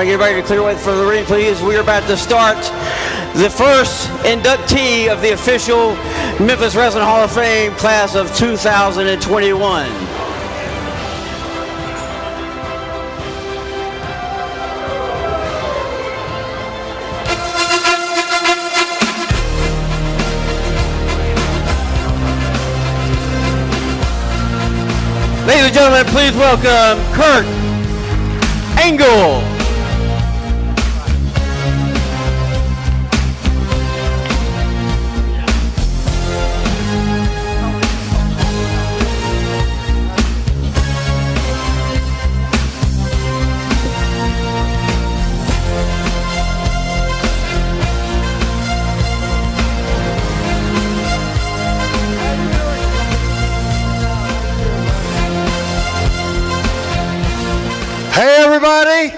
Try to get ready to clear away for the ring, please. We are about to start the first inductee of the official Memphis Wrestling Hall of Fame class of 2021. Ladies and gentlemen, please welcome Kurt Angle. Hey everybody,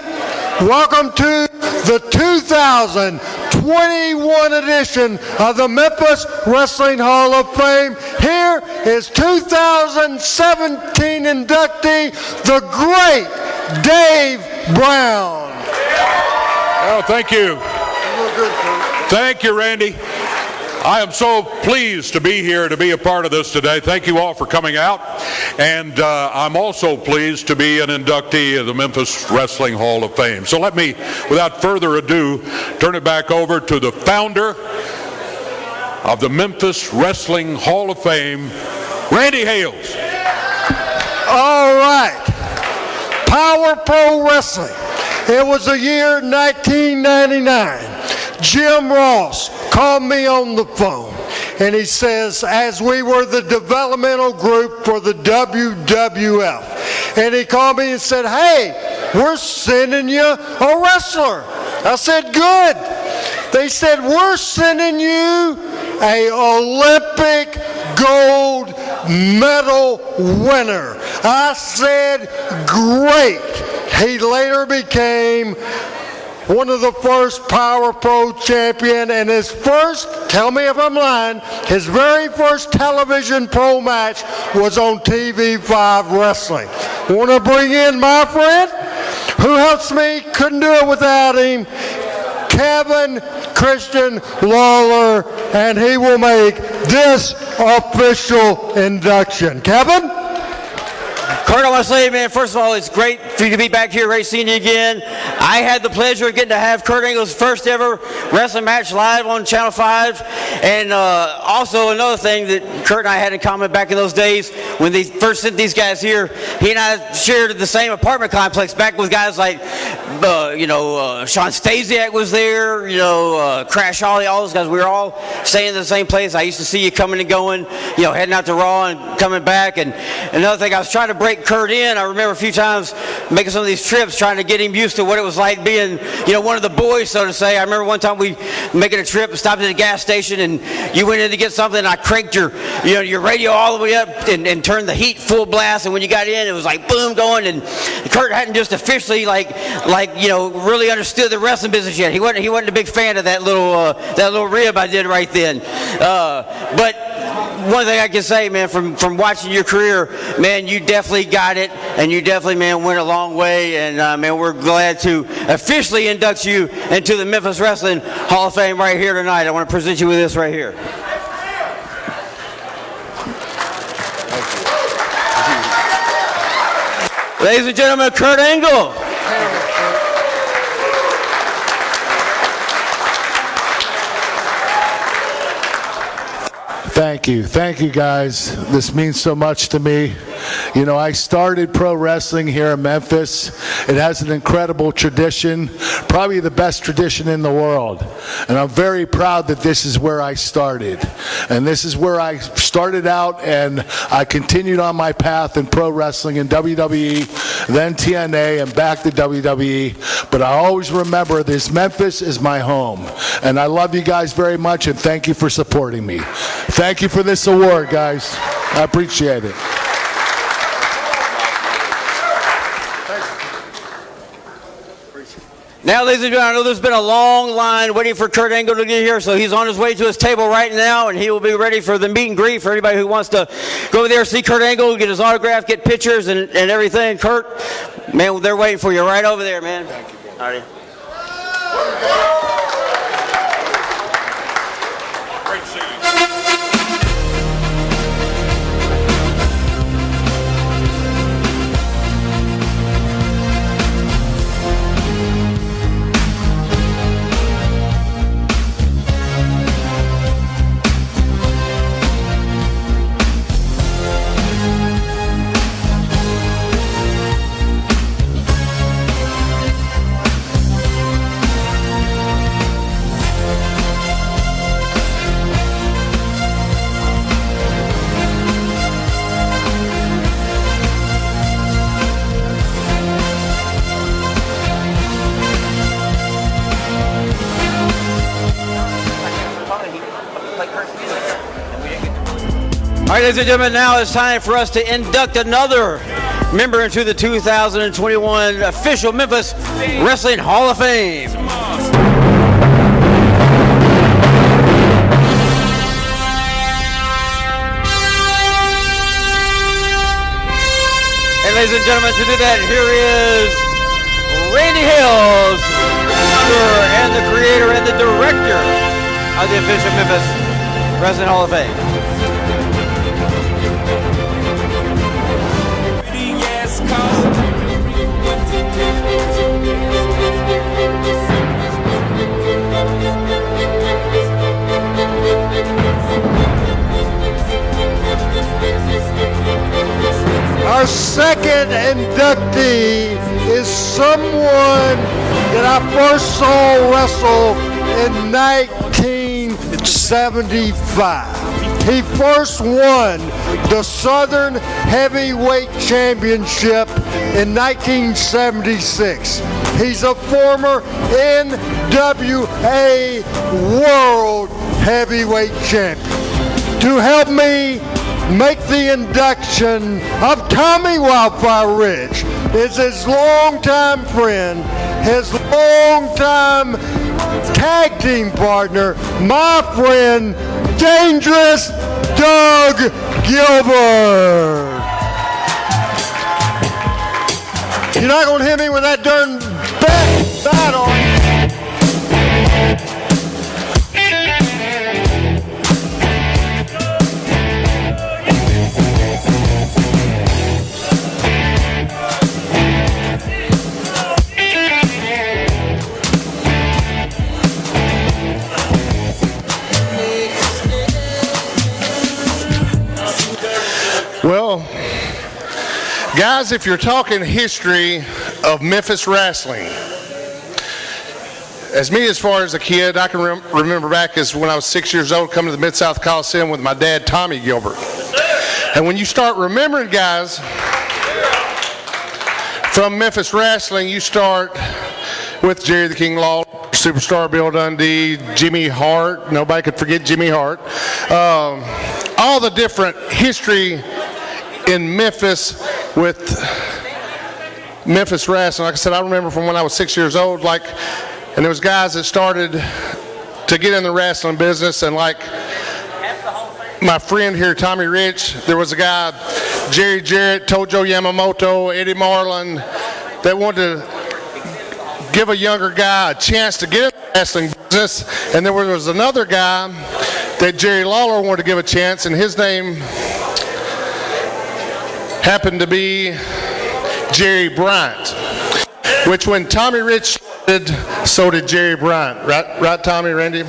welcome to the 2021 edition of the Memphis Wrestling Hall of Fame. Here is 2017 inductee, the great Dave Brown. Oh, thank you. Thank you, Randy. I am so pleased to be here, to be a part of this today. Thank you all for coming out. And I'm also pleased to be an inductee of the Memphis Wrestling Hall of Fame. So let me, without further ado, turn it back over to the founder of the Memphis Wrestling Hall of Fame, Randy Hales. All right. Power Pro Wrestling. It was the year 1999. Jim Ross called me on the phone, and he says, as we were the developmental group for the WWF, and he called me and said, hey, we're sending you a wrestler. I said, good. They said, we're sending you a Olympic gold medal winner. I said, great. He later became one of the first Power Pro champion, and his first, tell me if I'm lying, his very first television pro match was on TV5 Wrestling. Want to bring in my friend, who helps me, couldn't do it without him, Kevin Christian Lawler, and he will make this official induction. Kevin? Kurt, I want to say, man, first of all, it's great for you to be back here. Great seeing you again. I had the pleasure of getting to have Kurt Angle's first ever wrestling match live on Channel 5. And also another thing that Kurt and I had in common back in those days, when they first sent these guys here, he and I shared the same apartment complex back with guys like, Sean Stasiak was there, Crash Holly, all those guys. We were all staying in the same place. I used to see you coming and going, heading out to Raw and coming back. And another thing, I was trying to break Kurt in. I remember a few times making some of these trips, trying to get him used to what it was like being, one of the boys, so to say. I remember one time we making a trip, stopped at a gas station, and you went in to get something, and I cranked your radio all the way up and turned the heat full blast. And when you got in, it was like boom going. And Kurt hadn't just officially really understood the wrestling business yet. He wasn't a big fan of that little rib I did right then. But one thing I can say, man, from watching your career, man, you definitely got it, and you definitely, man, went a long way, and, man, we're glad to officially induct you into the Memphis Wrestling Hall of Fame right here tonight. I want to present you with this right here. Ladies and gentlemen, Kurt Angle. Thank you guys. This means so much to me. I started pro wrestling here in Memphis. It has an incredible tradition, probably the best tradition in the world. And I'm very proud that this is where I started. And this is where I started out, and I continued on my path in pro wrestling in WWE, then TNA, and back to WWE. But I always remember this, Memphis is my home. And I love you guys very much, and thank you for supporting me. Thank you for this award, guys. I appreciate it. Now, ladies and gentlemen, I know there's been a long line waiting for Kurt Angle to get here, so he's on his way to his table right now, and he will be ready for the meet and greet for anybody who wants to go over there, see Kurt Angle, get his autograph, get pictures and everything. Kurt, man, they're waiting for you right over there, man. Thank you, guys. All right. Great to see you. All right, ladies and gentlemen, now it's time for us to induct another member into the 2021 official Memphis Wrestling Hall of Fame. And ladies and gentlemen, to do that, here is Randy Hills, founder and the creator and the director of the official Memphis Wrestling Hall of Fame. Our second inductee is someone that I first saw wrestle in 1975. He first won the Southern Heavyweight Championship in 1976. He's a former NWA World Heavyweight Champion. To help me make the induction of Tommy Wildfire Rich is his longtime friend, his longtime tag team partner, my friend, Dangerous Doug Gilbert. You're not going to hit me with that darn bat on. Well, guys, if you're talking history of Memphis wrestling, as far as a kid, I can remember back as when I was 6 years old coming to the Mid-South Coliseum with my dad, Tommy Gilbert. And when you start remembering guys from Memphis wrestling, you start with Jerry the King Lawler, Superstar Bill Dundee, Jimmy Hart. Nobody could forget Jimmy Hart. All the different history in Memphis with Memphis wrestling. Like I said, I remember from when I was 6 years old, and there was guys that started to get in the wrestling business, and like my friend here, Tommy Rich, there was a guy, Jerry Jarrett, Tojo Yamamoto, Eddie Marlin, that wanted to give a younger guy a chance to get in the wrestling business, and there was another guy that Jerry Lawler wanted to give a chance, and his name happened to be Jerry Bryant, which when Tommy Rich started, so did Jerry Bryant. Right, Tommy, Randy?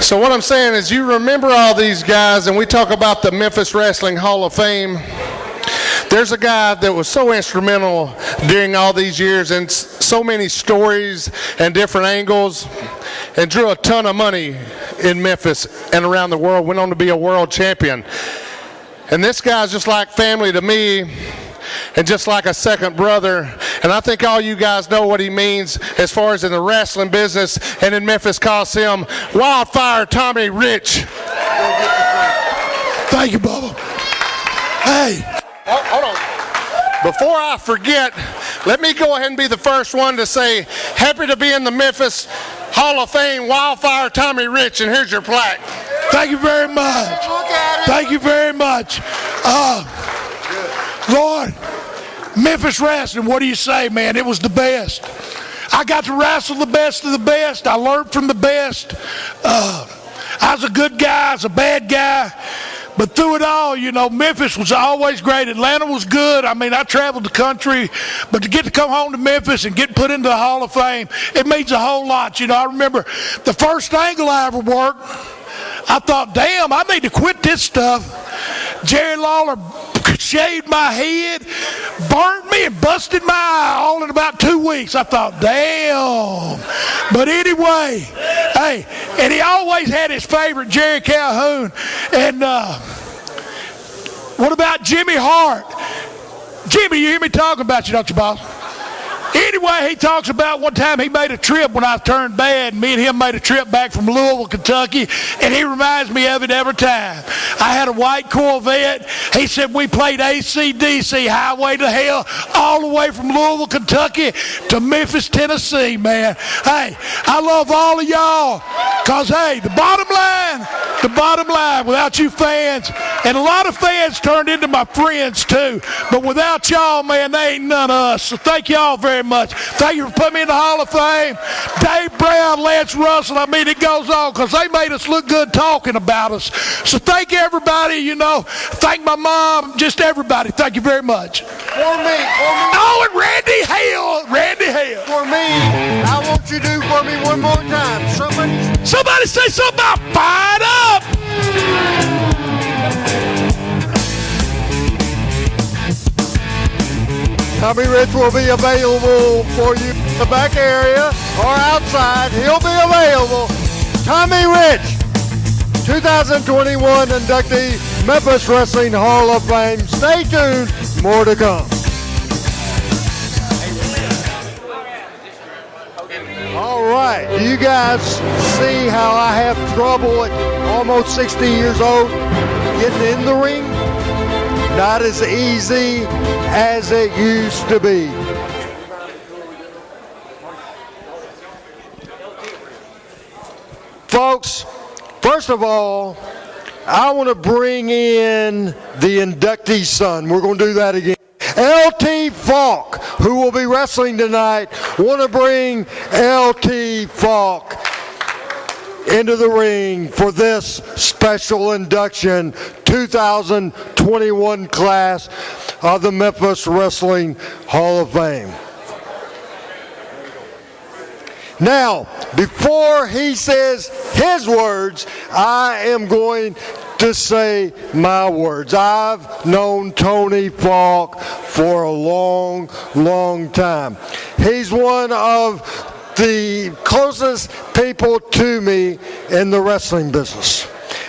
So what I'm saying is you remember all these guys, and we talk about the Memphis Wrestling Hall of Fame. There's a guy that was so instrumental during all these years and so many stories and different angles, and drew a ton of money in Memphis and around the world, went on to be a world champion. And this guy's just like family to me and just like a second brother. And I think all you guys know what he means as far as in the wrestling business and in Memphis Coliseum. Wildfire Tommy Rich. Thank you, Bubba. Hey. Hold on. Before I forget, let me go ahead and be the first one to say, happy to be in the Memphis Hall of Fame, Wildfire Tommy Rich, and here's your plaque. Thank you very much. Thank you very much. Lord, Memphis wrestling, what do you say, man? It was the best. I got to wrestle the best of the best. I learned from the best. I was a good guy. I was a bad guy. But through it all, you know, Memphis was always great. Atlanta was good. I mean, I traveled the country. But to get to come home to Memphis and get put into the Hall of Fame, it means a whole lot. You know, I remember the first angle I ever worked, I thought, damn, I need to quit this stuff. Jerry Lawler shaved my head, burnt me, and busted my eye all in about 2 weeks. I thought, damn. But anyway, hey, and he always had his favorite, Jerry Calhoun. And what about Jimmy Hart? Jimmy, you hear me talking about you, don't you, boss? Anyway, he talks about one time he made a trip when I turned bad, and me and him made a trip back from Louisville, Kentucky, and he reminds me of it every time. I had a white Corvette. He said we played AC/DC, Highway to Hell, all the way from Louisville, Kentucky to Memphis, Tennessee, man. Hey, I love all of y'all because, hey, the bottom line, without you fans, and a lot of fans turned into my friends too, but without y'all, man, they ain't none of us. So thank y'all very much. Thank you for putting me in the Hall of Fame. Dave Brown, Lance Russell, I mean, it goes on because they made us look good talking about us. So thank everybody, you know. Thank my mom, just everybody. Thank you very much. For me. Oh, and Randy Hale. For me, I want you to do for me one more time. Somebody say something about fired up. Tommy Rich will be available for you in the back area or outside. He'll be available. Tommy Rich, 2021 inductee, Memphis Wrestling Hall of Fame. Stay tuned, more to come. All right, do you guys see how I have trouble at almost 60 years old getting in the ring? Not as easy as it used to be. Folks, first of all, I want to bring in the inductee son. We're going to do that again. LT Falk, who will be wrestling tonight. Want to bring LT Falk into the ring for this special induction 2021 class of the Memphis Wrestling Hall of Fame. Now, before he says his words, I am going to say my words. I've known Tony Falk for a long, long time. He's one of the closest people to me in the wrestling business.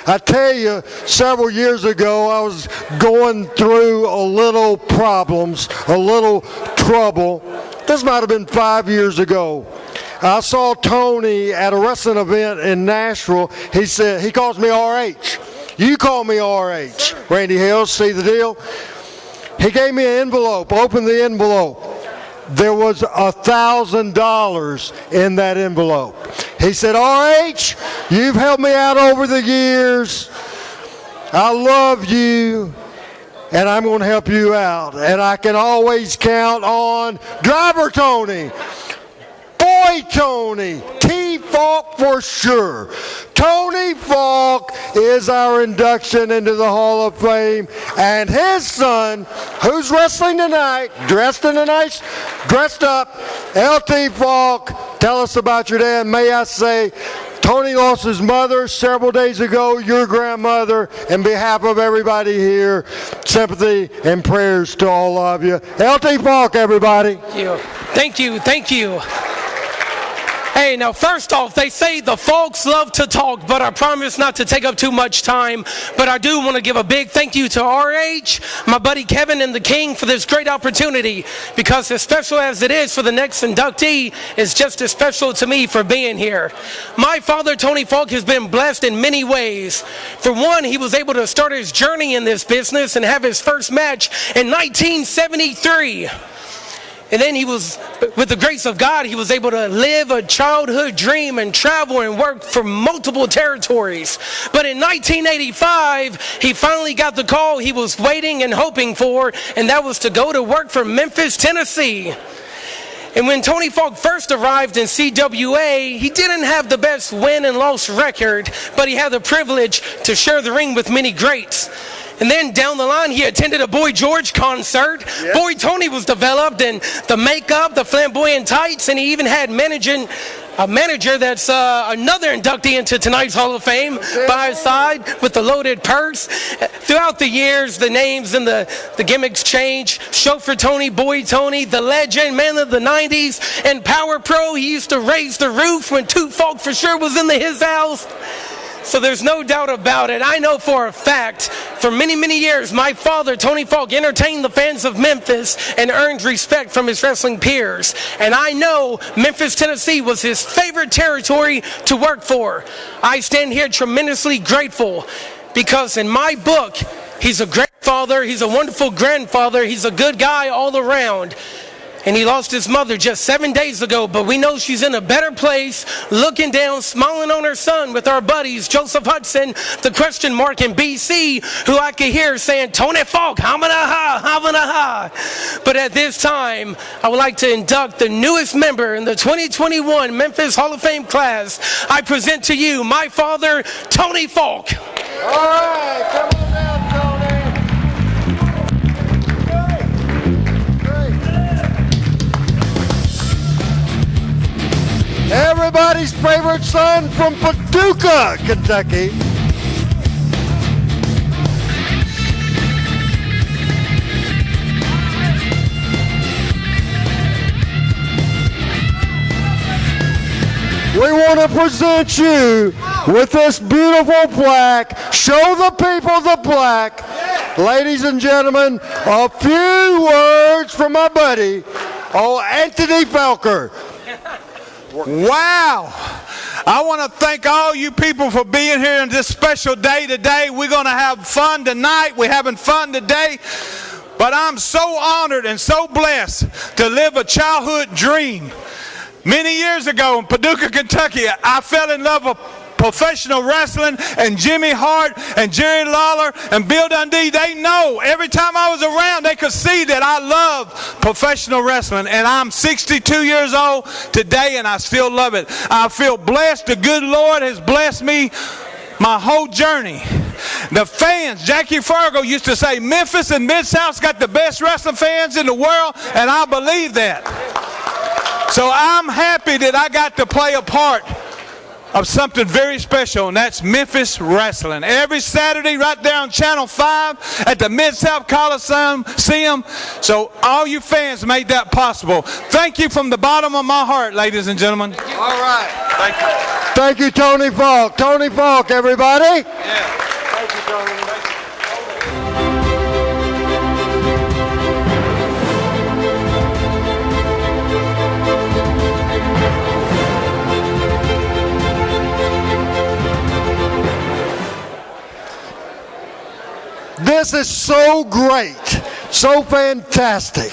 I tell you, several years ago, I was going through a little problems, a little trouble. This might have been 5 years ago. I saw Tony at a wrestling event in Nashville. He said, he calls me RH. You call me RH. Randy Hale, see the deal? He gave me an envelope, opened the envelope. There was $1,000 in that envelope. He said, RH, you've helped me out over the years. I love you, and I'm going to help you out. And I can always count on Driver Tony, Boy Tony, T. Falk for sure. Tony Falk is our induction into the Hall of Fame, and his son, who's wrestling tonight, dressed up, LT Falk. Tell us about your dad. May I say, Tony lost his mother several days ago, your grandmother. On behalf of everybody here, sympathy and prayers to all of you. LT Falk, everybody. Thank you. Hey, now first off, they say the folks love to talk, but I promise not to take up too much time. But I do want to give a big thank you to RH, my buddy Kevin and the King for this great opportunity, because as special as it is for the next inductee, it's just as special to me for being here. My father, Tony Falk, has been blessed in many ways. For one, he was able to start his journey in this business and have his first match in 1973. And then he was, with the grace of God, he was able to live a childhood dream and travel and work for multiple territories. But in 1985, he finally got the call he was waiting and hoping for, and that was to go to work for Memphis, Tennessee. And when Tony Falk first arrived in CWA, he didn't have the best win and loss record, but he had the privilege to share the ring with many greats. And then down the line, he attended a Boy George concert. Yep. Boy Tony was developed, and the makeup, the flamboyant tights, and he even had a manager that's another inductee into tonight's Hall of Fame by his side with the loaded purse. Throughout the years, the names and the gimmicks change. Chauffeur Tony, Boy Tony, the legend, man of the 90s, and Power Pro. He used to raise the roof when Toot Falk for sure was in his house. So there's no doubt about it. I know for a fact, for many, many years, my father, Tony Falk, entertained the fans of Memphis and earned respect from his wrestling peers. And I know Memphis, Tennessee was his favorite territory to work for. I stand here tremendously grateful because in my book, he's a great father, he's a wonderful grandfather, he's a good guy all around. And he lost his mother just 7 days ago, but we know she's in a better place, looking down, smiling on her son with our buddies, Joseph Hudson, the question mark in BC, who I could hear saying, Tony Falk, ha. But at this time, I would like to induct the newest member in the 2021 Memphis Hall of Fame class. I present to you my father, Tony Falk. All right, come on down, Tony. Everybody's favorite son from Paducah, Kentucky. We want to present you with this beautiful plaque. Show the people the plaque. Ladies and gentlemen, a few words from my buddy, Anthony Felker. Wow. I want to thank all you people for being here on this special day today. We're going to have fun tonight. We're having fun today. But I'm so honored and so blessed to live a childhood dream. Many years ago in Paducah, Kentucky, I fell in love with professional wrestling, and Jimmy Hart and Jerry Lawler and Bill Dundee. They know every time I was around, they could see that I love professional wrestling. And I'm 62 years old today, and I still love it. I feel blessed. The good Lord has blessed me my whole journey. The fans, Jackie Fargo used to say, Memphis and Mid-South's got the best wrestling fans in the world, and I believe that. So I'm happy that I got to play a part of something very special, and that's Memphis wrestling. Every Saturday right there on Channel 5 at the Mid-South Coliseum. So all you fans made that possible. Thank you from the bottom of my heart, ladies and gentlemen. All right. Thank you. Thank you, Tony Falk. Tony Falk, everybody. Yeah. Thank you, Tony. This is so great, so fantastic.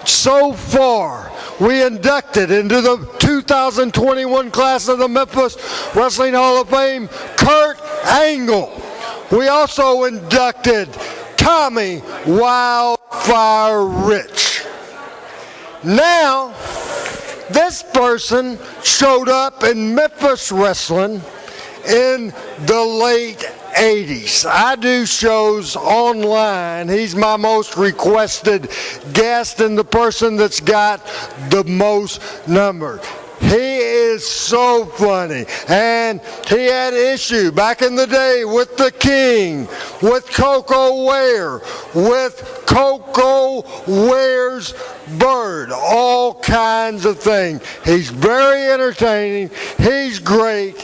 So far, we inducted into the 2021 class of the Memphis Wrestling Hall of Fame, Kurt Angle. We also inducted Tommy Wildfire Rich. Now, this person showed up in Memphis wrestling in the late 80s. I do shows online. He's my most requested guest and the person that's got the most number. He is so funny, and he had issue back in the day with the King, with Coco Ware, with Coco Ware's Bird, all kinds of things. He's very entertaining. He's great.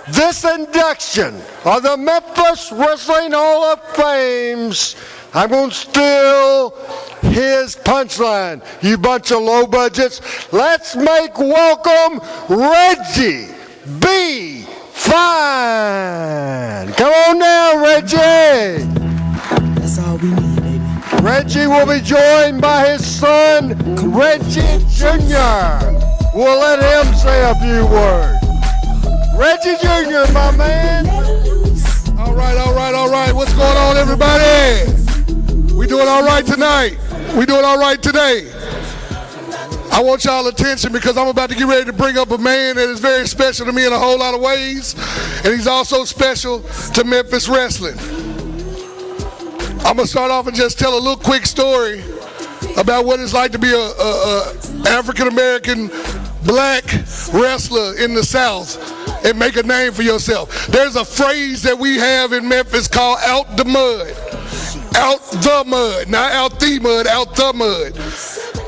This induction of the Memphis Wrestling Hall of Fames, I'm going to steal his punchline, you bunch of low budgets. Let's make welcome Reggie B. Fine. Come on now, Reggie. That's all we need, baby. Reggie will be joined by his son, Reggie Jr. We'll let him say a few words. Reggie Jr., my man. All right. What's going on, everybody? We doing all right tonight. We doing all right today. I want y'all attention because I'm about to get ready to bring up a man that is very special to me in a whole lot of ways, and he's also special to Memphis wrestling. I'm gonna start off and just tell a little quick story about what it's like to be a African-American black wrestler in the South and make a name for yourself. There's a phrase that we have in Memphis called out the mud. Out the mud, not out the mud, out the mud.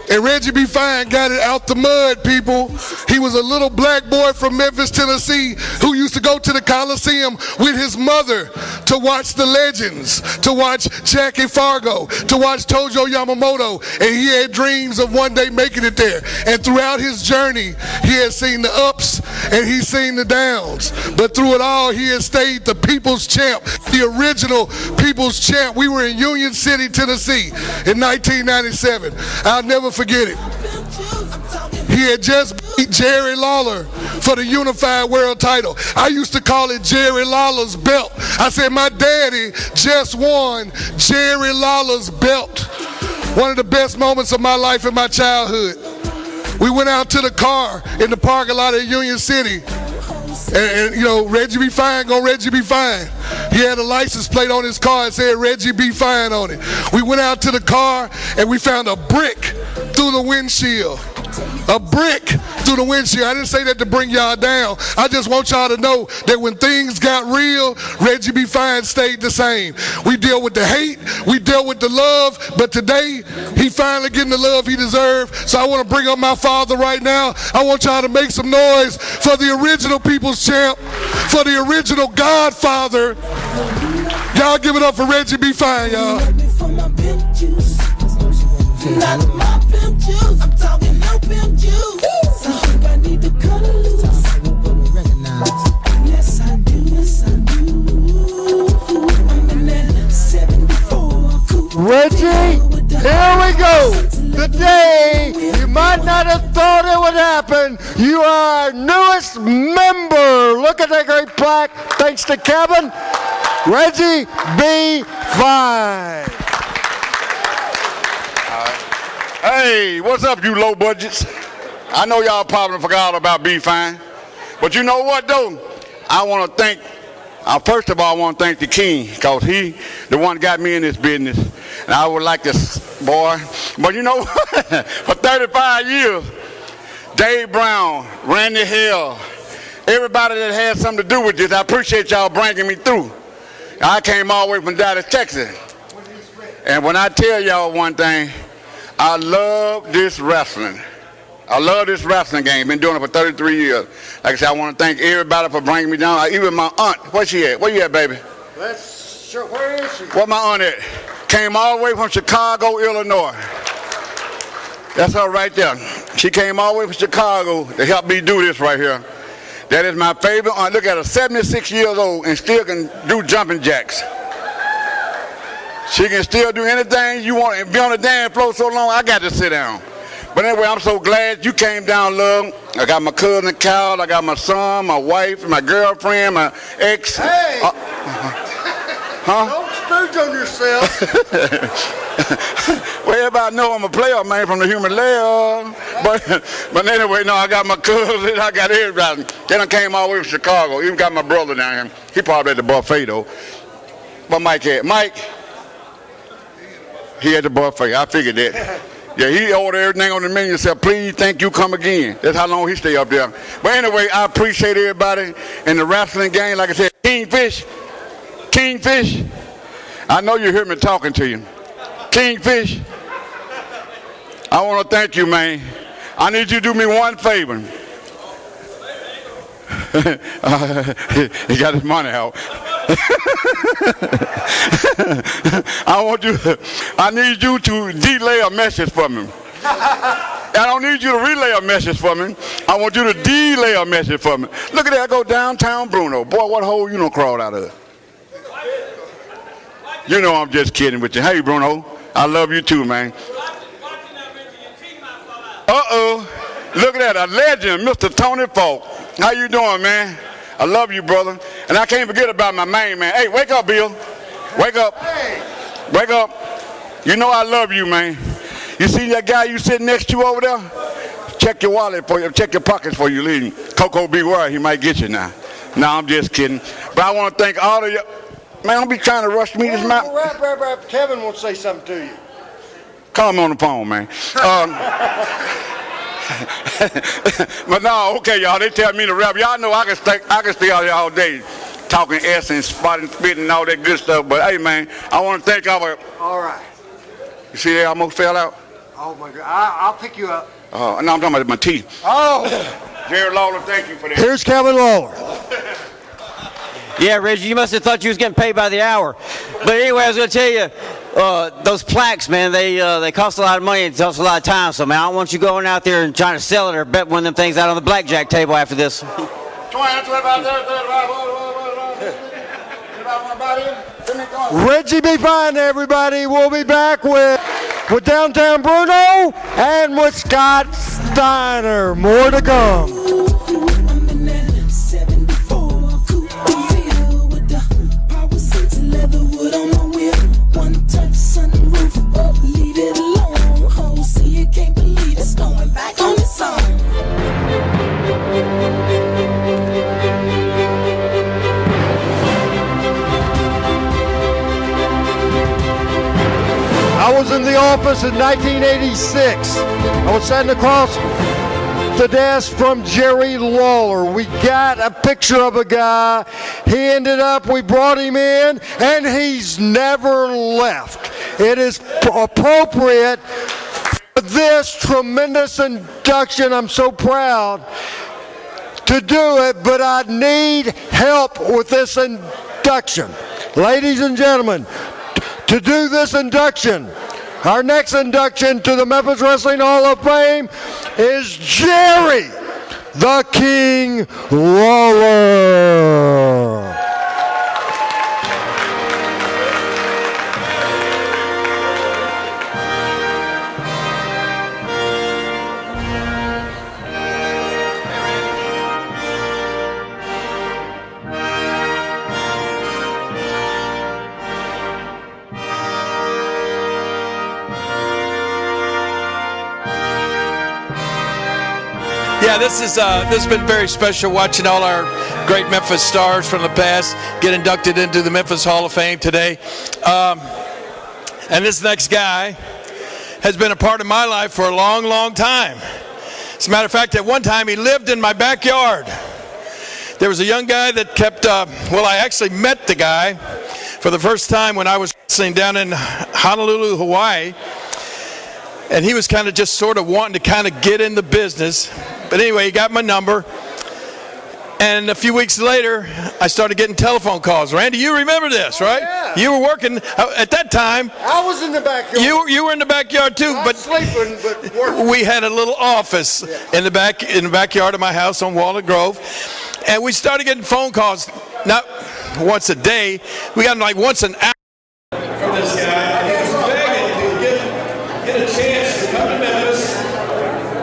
And Reggie B. Fine got it out the mud, people. He was a little black boy from Memphis, Tennessee, who used to go to the Coliseum with his mother to watch the legends, to watch Jackie Fargo, to watch Tojo Yamamoto, and he had dreams of one day making it there. And throughout his journey, he has seen the ups and he's seen the downs. But through it all, he has stayed the people's champ, the original people's champ. We were in Union City, Tennessee in 1997. I'll never forget it. He had just beat Jerry Lawler for the unified world title. I used to call it Jerry Lawler's belt. I said, my daddy just won Jerry Lawler's belt. One of the best moments of my life in my childhood. We went out to the car in the parking lot at Union City. And you know, Reggie B. Fine gonna Reggie B. Fine. He had a license plate on his car that said Reggie B. Fine on it. We went out to the car and we found a brick through the windshield. A brick through the windshield. I didn't say that to bring y'all down. I just want y'all to know that when things got real, Reggie B. Fine stayed the same. We dealt with the hate, we dealt with the love, but today, he finally getting the love he deserved. So I want to bring up my father right now. I want y'all to make some noise for the original people's champ, for the original Godfather. Y'all give it up for Reggie B. Fine, y'all. Not my pimp juice, I'm talking no pimp juice. I think I need to cut a loose. Yes, I do, yes, I do. I'm in that 74 coupe. Reggie, here we go. Today, you might not have thought it would happen. You are our newest member. Look at that great plaque. Thanks to Kevin. Reggie B. Fine. Hey, what's up, you low budgets? I know y'all probably forgot about B Fine, but you know what though? I want to thank, first of all, I want to thank the king, because he the one got me in this business. And I would like this boy, but you know what? For 35 years, Dave Brown, Randy Hill, everybody that had something to do with this, I appreciate y'all bringing me through. I came all the way from Dallas, Texas. And when I tell y'all one thing, I love this wrestling. I love this wrestling game. Been doing it for 33 years. Like I said, I want to thank everybody for bringing me down. Even my aunt. Where's she at? Where you at, baby? Where is she? Where my aunt at? Came all the way from Chicago, Illinois. That's her right there. She came all the way from Chicago to help me do this right here. That is my favorite aunt. Look at her, 76 years old and still can do jumping jacks. She can still do anything you want and be on the dance floor so long, I got to sit down. But anyway, I'm so glad you came down, love. I got my cousin Cal, I got my son, my wife, my girlfriend, my ex. Hey! Huh? Don't stooge on yourself. Well, everybody know I'm a player, man, from the human layer. But anyway, no, I got my cousin, I got everybody. Then I came all the way from Chicago. Even got my brother down here. He probably at the buffet, though. But Mike at? Mike? He at the buffet. I figured that. Yeah, he ordered everything on the menu and said, please, thank you, come again. That's how long he stay up there. But anyway, I appreciate everybody in the wrestling game. Like I said, Kingfish. I know you hear me talking to you. Kingfish, I want to thank you, man. I need you to do me one favor. He got his money out. I need you to delay a message for me. I don't need you to relay a message for me. I want you to delay a message for me. Look at that, go downtown Bruno. Boy, what hole you done crawled out of? You know I'm just kidding with you. Hey, Bruno, I love you too, man. Uh-oh. Look at that, a legend, Mr. Tony Falk. How you doing, man? I love you, brother. And I can't forget about my main man. Hey, wake up, Bill. Wake up. Wake up. You know I love you, man. You see that guy you sitting next to over there? check your wallet for you, check your pockets before you leave. Coco, beware, he might get you now. No, I'm just kidding. But I want to thank all of you. Man, don't be trying to rush me this mountain. Rap. Kevin wants to say something to you. Call him on the phone, man. But no, okay, y'all. They tell me to rap. Y'all know I can stay out here all day talking S and spotting, spitting, and all that good stuff. But hey, man, I want to thank our. All right. You see, they almost fell out. Oh my God! I'll pick you up. Oh, no, I'm talking about my teeth. Oh. Jerry Lawler, thank you for that. Here's Kevin Lawler. Yeah, Reggie, you must have thought you was getting paid by the hour. But anyway, I was going to tell you, those plaques, man, they cost a lot of money. It costs a lot of time. So, man, I don't want you going out there and trying to sell it or bet one of them things out on the blackjack table after this. Reggie be fine, everybody. We'll be back with Downtown Bruno and with Scott Steiner. More to come. I'm in that 74 coupe feel with the power seats, leather wood on the wheel, one touch sunroof, leave it alone. Oh, see you can't believe it's going back on its own. I was in the office in 1986. I was sitting across the desk from Jerry Lawler. We got a picture of a guy. We brought him in, and he's never left. It is appropriate for this tremendous induction. I'm so proud to do it, but I need help with this induction. Ladies and gentlemen, to do this induction, our next induction to the Memphis Wrestling Hall of Fame is Jerry the King Lawler. Yeah, this has been very special watching all our great Memphis stars from the past get inducted into the Memphis Hall of Fame today. And this next guy has been a part of my life for a long, long time. As a matter of fact, at one time he lived in my backyard. There was a young guy that kept, I actually met the guy for the first time when I was wrestling down in Honolulu, Hawaii. And he was kind of just sort of wanting to kind of get in the business. But anyway, he got my number. And a few weeks later, I started getting telephone calls. Randy, you remember this, right? Yeah. You were working at that time. I was in the backyard. You were in the backyard too, Not sleeping, but working. We had a little office in the backyard of my house on Walnut Grove, and we started getting phone calls not once a day. We got like once an hour from this guy. He was begging to get a chance to come to Memphis.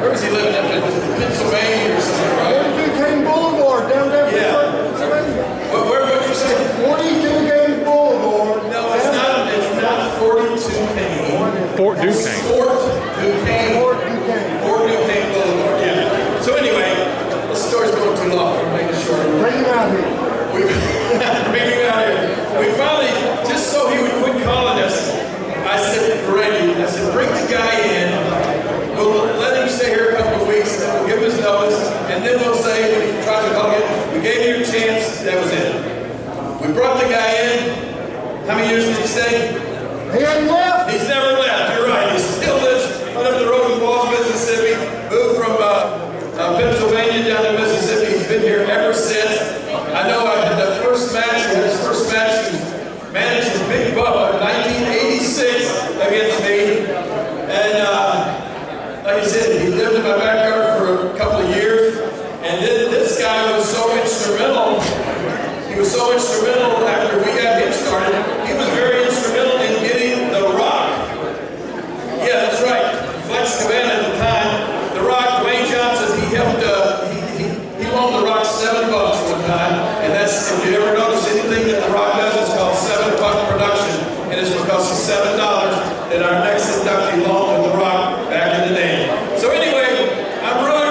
Where was he living? Up in Pennsylvania or something, right? 42 King Boulevard down there. Yeah. Pennsylvania. Where would you say? 42 King Boulevard. No, it's not 42 King. Fort Duquesne. Fort Duquesne. Fort Duquesne Boulevard, yeah. So anyway, this story's going too long. I'm making it short. Bring him out here. Bring him out here. We finally, just so he would quit calling us, I said, Randy, bring the guy in. We'll let him stay here a couple of weeks, and then we'll give him his notice, and then we'll say, when he tries to call again, we gave you a chance, that was it. We brought the guy in. How many years did he stay? He ain't left. He's never left. You're right. He still lives right up the road in Walls, Mississippi. Moved from Pennsylvania down to Mississippi. He's been here ever since. I know I had his first match, he was managing Big Bubba in 1986 against me. And like I said, he lived in my backyard for a couple of years. And then this guy was so instrumental. He was so instrumental after we got him started. He was very instrumental in getting The Rock. Yeah, that's right. Flex Cabana at the time. The Rock, Dwayne Johnson, he helped, he loaned The Rock $7 one time. And that's, if you ever notice anything that The Rock does, it's called $7 production. And it's because of $7 that our next inductee loaned to The Rock back in the day. So anyway, I'm really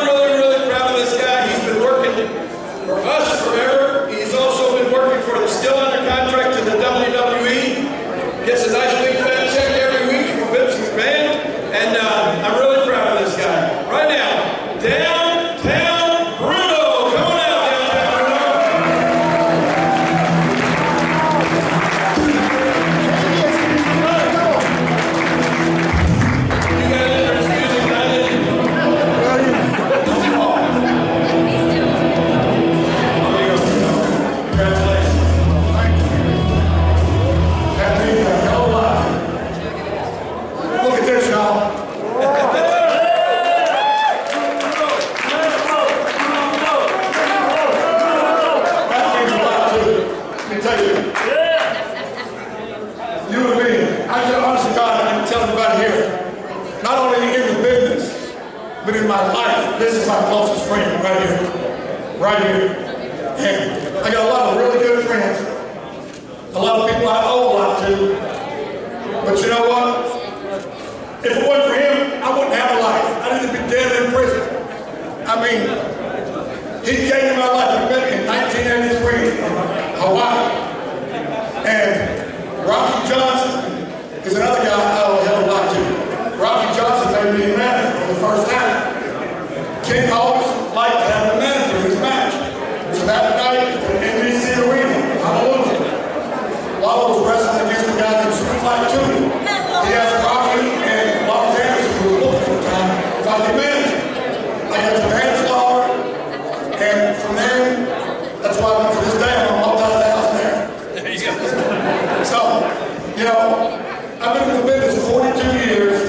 this is my closest friend right here. Right here. And I got a lot of really good friends. A lot of people I owe a lot to. But you know what? If it wasn't for him, I wouldn't have a life. I'd either be dead or in prison. I mean, he came to my life. We met in 1983 in Hawaii. And Rocky Johnson is another guy I owe a hell of a lot to. Rocky Johnson made me a manager for the first time. King always liked to have a manager in his match. So that night at the NBC Arena, Honolulu, Lalo was wrestling against a guy named Superfly Tootie. He has Rocky and Los Angeles, who was looking for the time, if I could manage. I got to manage Lalo, and from there, that's why to this day I'm a multi-thousandaire. So, you know, I've been in the business 42 years.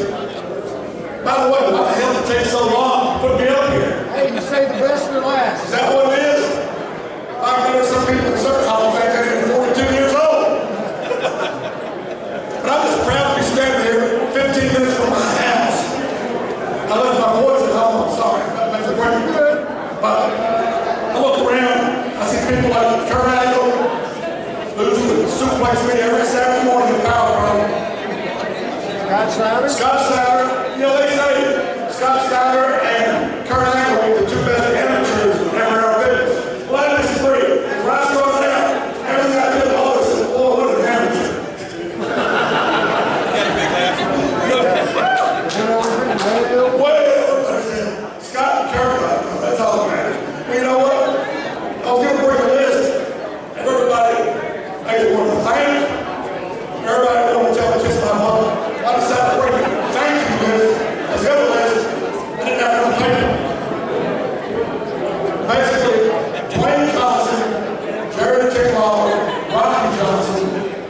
By the way, why the hell did it take so long to put me up here? Hey, you say the best for last. Is that what it is? I've been some people in certain Hall of Fame that are 42 years old. But I'm just proud to be standing here 15 minutes from my house. I left my boys at home, I'm sorry. That makes it work good. But I look around, I see people like Kurt Angle, who suplex me every Saturday morning in Power Pro. Scott Steiner. You know, they say Scott Steiner and Kurt Angle are the two best amateurs ever in our business. Well, I disagree. When I started out, everything I did always said, oh, what an amateur. Well, Scott and Kurt, that's all that matters. Well, you know what? I was going to bring a list of everybody I just want to thank. Everybody I want to tell kiss my mother. I decided to bring a thank you list as the other list. I didn't have enough paper. Basically, Dwayne Johnson, Jerry Kinlaw, Rocky Johnson,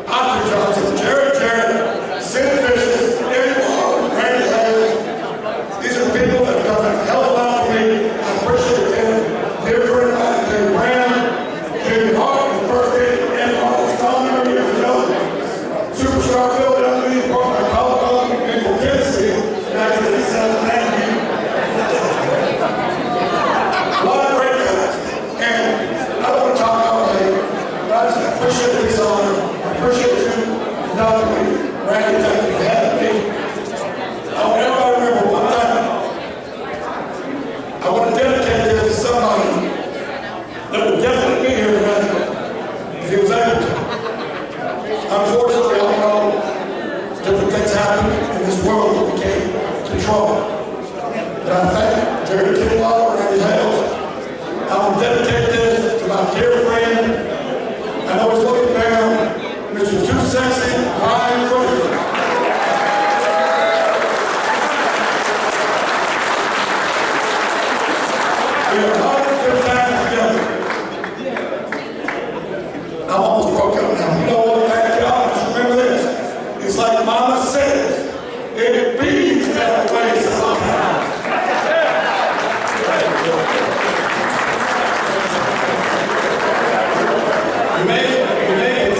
Arthur Johnson, Jared Jarrett, Sid Vicious, Eddie Wall, Randy Hayes. These are the people that have done a hell of a lot for me. I appreciate them. Dear friend of mine, Dave Brown, Jimmy Hart, the first day, and all the time years ago. Superstar Bill W. brought my collarbone into Tennessee back in 1990. A lot of great guys. And I don't want to talk all day, but I just appreciate this honor. I appreciate you knowing me. Randy, thank you for having me. I want everybody to remember one time. I want to dedicate this to somebody that would definitely be here tonight if he was able to. Unfortunately, I know different things happen in this world that we can't control. But I thank Jerry Kinlaw and Randy Hales. I will dedicate this to my dear friend. I know he's looking down, Mr. Too Sexy, Ryan Crutcher. We have had a good time together. I'm almost broke up now. You know what? Thank y'all. Just remember this. It's like Mama says, it beats that way sometimes. You may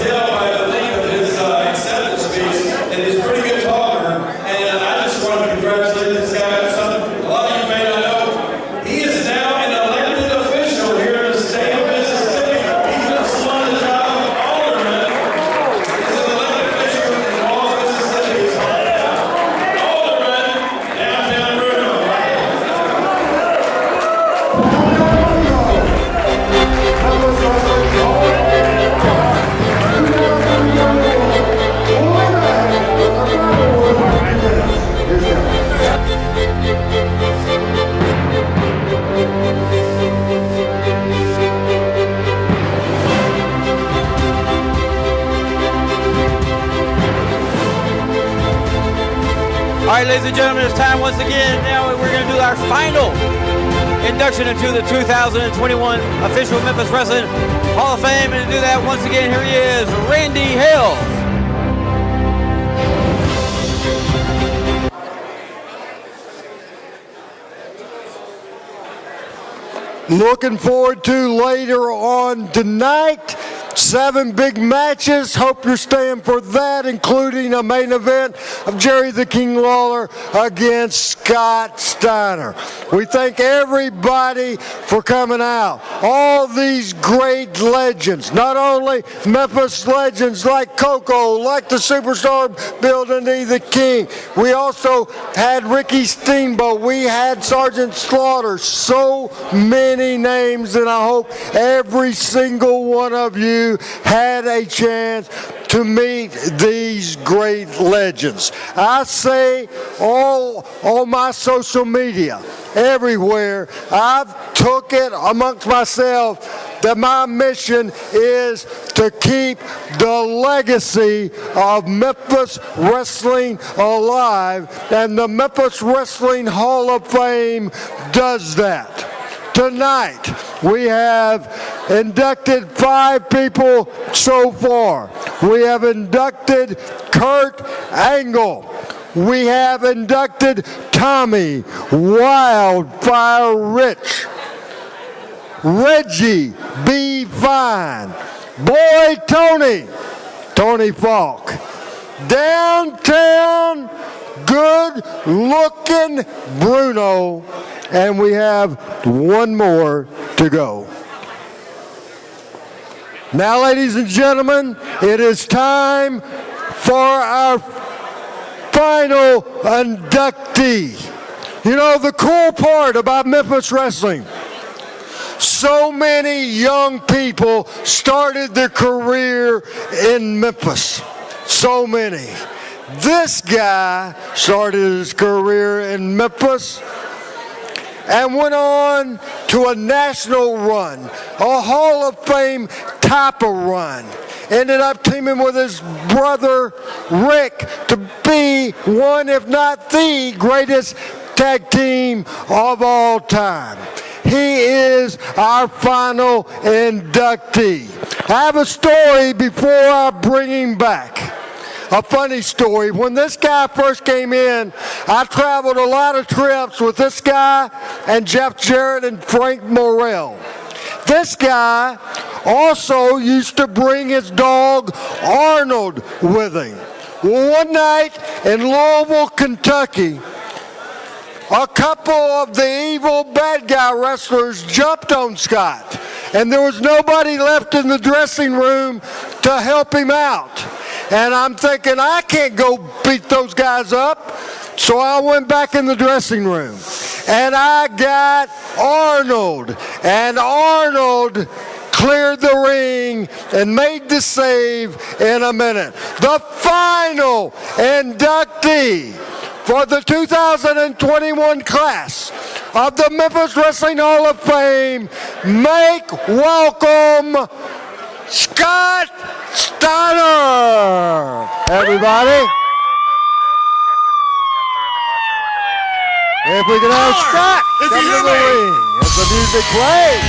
tell by the length of his acceptance speech that he's a pretty good talker, and I just want to congratulate this guy on something a lot of you may not know. He is now an elected official here in the state of Mississippi. He just won the job of alderman. He's an elected official in Walls, Mississippi. Alderman, downtown Bruno. All right, ladies and gentlemen, it's time once again. Now we're going to do our final induction into the 2021 official Memphis Wrestling Hall of Fame. And to do that, once again, here he is, Randy Hales. Looking forward to later on tonight 7 big matches. Hope you're staying for that, including a main event of Jerry the King Lawler against Scott Steiner. We thank everybody for coming out. All these great legends, not only Memphis legends like Coco, like the superstar Bill Dundee the King. We also had Ricky Steamboat. We had Sergeant Slaughter. So many names, and I hope every single one of you had a chance to meet these great legends. I say all on my social media, everywhere, I've took it amongst myself that my mission is to keep the legacy of Memphis wrestling alive, and the Memphis Wrestling Hall of Fame does that. Tonight, we have inducted 5 people so far. We have inducted Kurt Angle. We have inducted Tommy Wildfire Rich, Reggie B. Fine, Boy Tony Falk, Downtown Good Looking Bruno, and we have one more to go. Now, ladies and gentlemen, it is time for our final inductee. You know, the cool part about Memphis wrestling, so many young people started their career in Memphis. So many. This guy started his career in Memphis and went on to a national run, a Hall of Fame type of run. Ended up teaming with his brother Rick to be one, if not the greatest tag team of all time. He is our final inductee. I have a story before I bring him back. A funny story. When this guy first came in, I traveled a lot of trips with this guy and Jeff Jarrett and Frank Morrell. This guy also used to bring his dog Arnold with him. Well, one night in Louisville, Kentucky, a couple of the evil bad guy wrestlers jumped on Scott, and there was nobody left in the dressing room to help him out. And I'm thinking, I can't go beat those guys up. So I went back in the dressing room, and I got Arnold, and Arnold cleared the ring and made the save in a minute. The final inductee for the 2021 class of the Memphis Wrestling Hall of Fame, make welcome Scott Steiner. Everybody. If we can have Scott come to the ring as the music plays.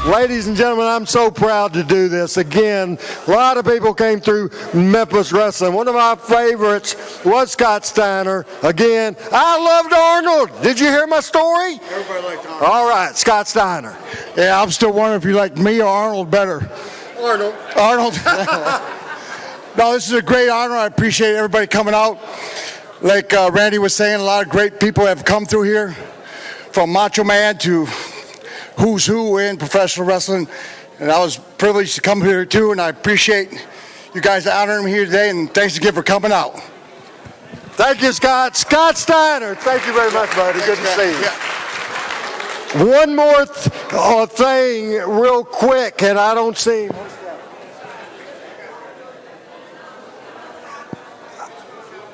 Ladies and gentlemen, I'm so proud to do this. Again, a lot of people came through Memphis wrestling. One of my favorites was Scott Steiner. Again, I loved Arnold. Did you hear my story? Everybody liked Arnold. All right, Scott Steiner. Yeah, I'm still wondering if you like me or Arnold better. Arnold. No, this is a great honor. I appreciate everybody coming out. Like Randy was saying, a lot of great people have come through here, from Macho Man to who's who in professional wrestling, and I was privileged to come here too, and I appreciate you guys honoring me here today, and thanks again for coming out. Thank you, Scott. Scott Steiner, thank you very much, buddy. Good to see you. Yeah. One more thing real quick, and I don't see...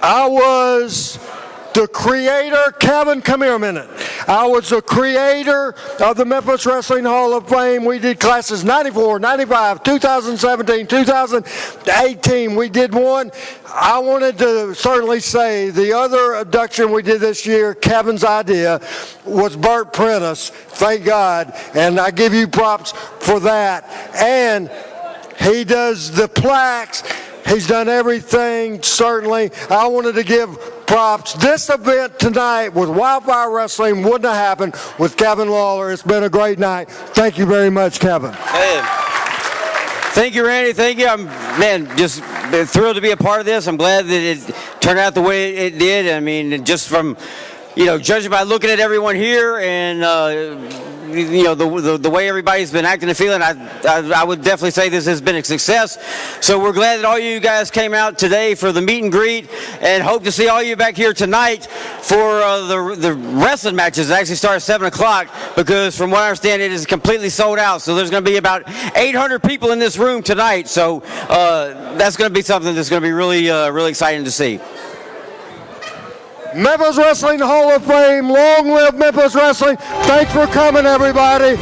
I was the creator, Kevin, come here a minute. I was the creator of the Memphis Wrestling Hall of Fame. We did classes 94, 95, 2017, 2018. We did one. I wanted to certainly say the other induction we did this year, Kevin's idea, was Bert Prentice. Thank God. And I give you props for for that. And he does the plaques. He's done everything, certainly. I wanted to give props. This event tonight with Wildfire Wrestling wouldn't have happened with Kevin Lawler. It's been a great night. Thank you very much, Kevin. Thank you, Randy. Thank you. I'm, just thrilled to be a part of this. I'm glad that it turned out the way it did. I mean, just from, judging by looking at everyone here and, the way everybody's been acting and feeling, I would definitely say this has been a success. So we're glad that all you guys came out today for the meet and greet, and hope to see all you back here tonight for the wrestling matches that actually start at 7 o'clock, because from what I understand, it is completely sold out. So there's going to be about 800 people in this room tonight. So that's going to be something that's going to be really, really exciting to see. Memphis Wrestling Hall of Fame. Long live Memphis Wrestling. Thanks for coming, everybody.